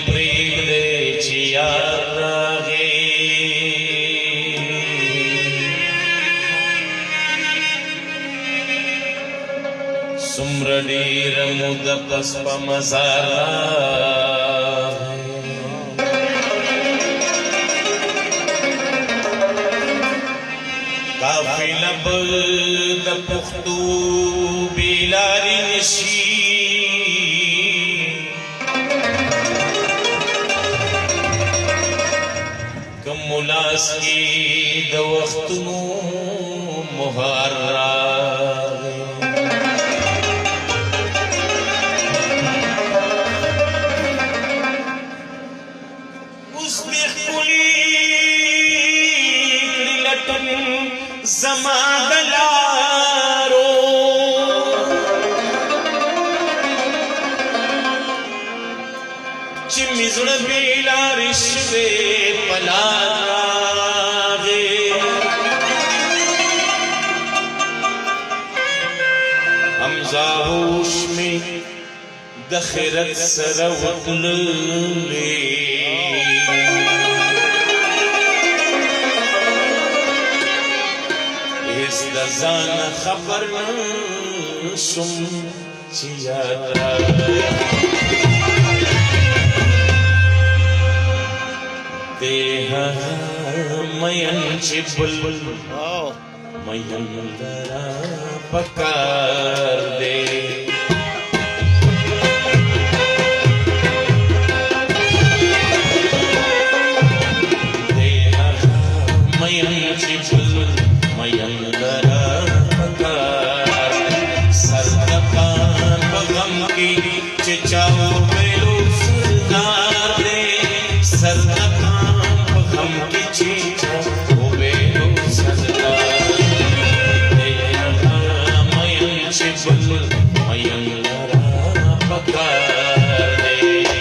پریږدې چې یار راغی څومره ډېره موده پس په مزار راغی قافله به د پښتو بې لارې نشي که ملاس کې د وختونو مهار راغی اوس مې ښکلي کړي لټن زما د لارو چې مې زړه بې لارې شوې په لار راغې همزاهوش مې د خیرت سره وتللې د ځان خبر نشم چې یاد راغی دی هغه مین چې بلبل مین لرا پکار دی دی هغه مین چې بلبل مین لرا پکار سردقان بغم کی چچاو میلو سردار دے سردقان بغم کی چچاو میلو سردار دے مین چبل مین لرا پکار دے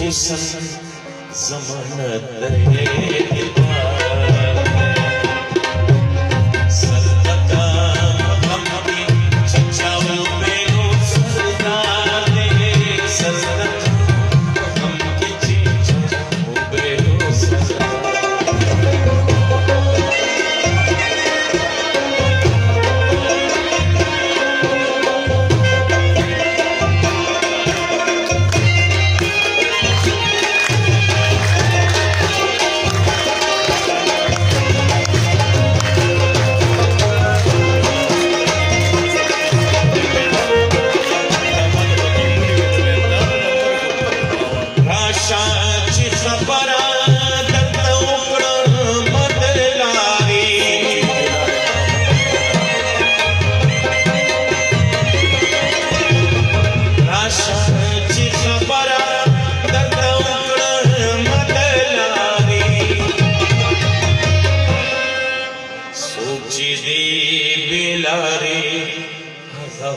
حسن ضمانت دے سردقان غم کی چچاو میرو سردار دے سردقان غم کی چچاو میرو سردار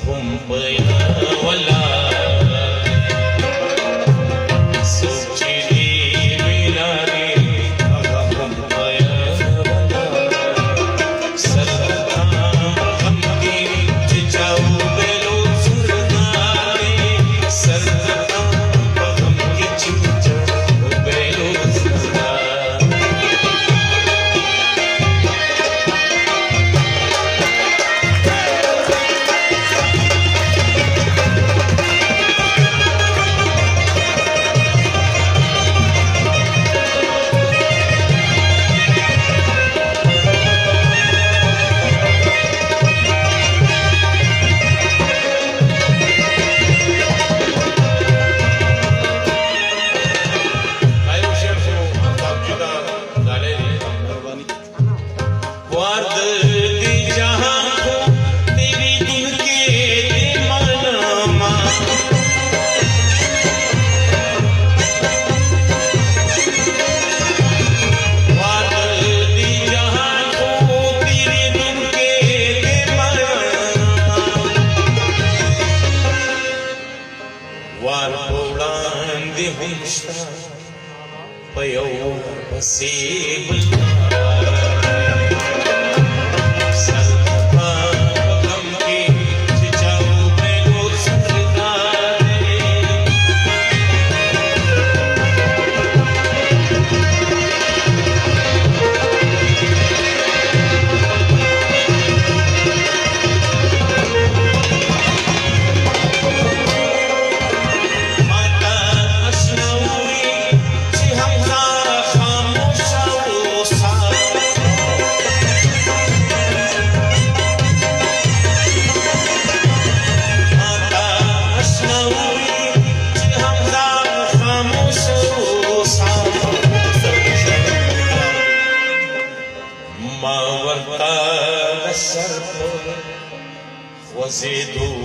هم بينا ولا سوچي دي पयो बसे وزيدوا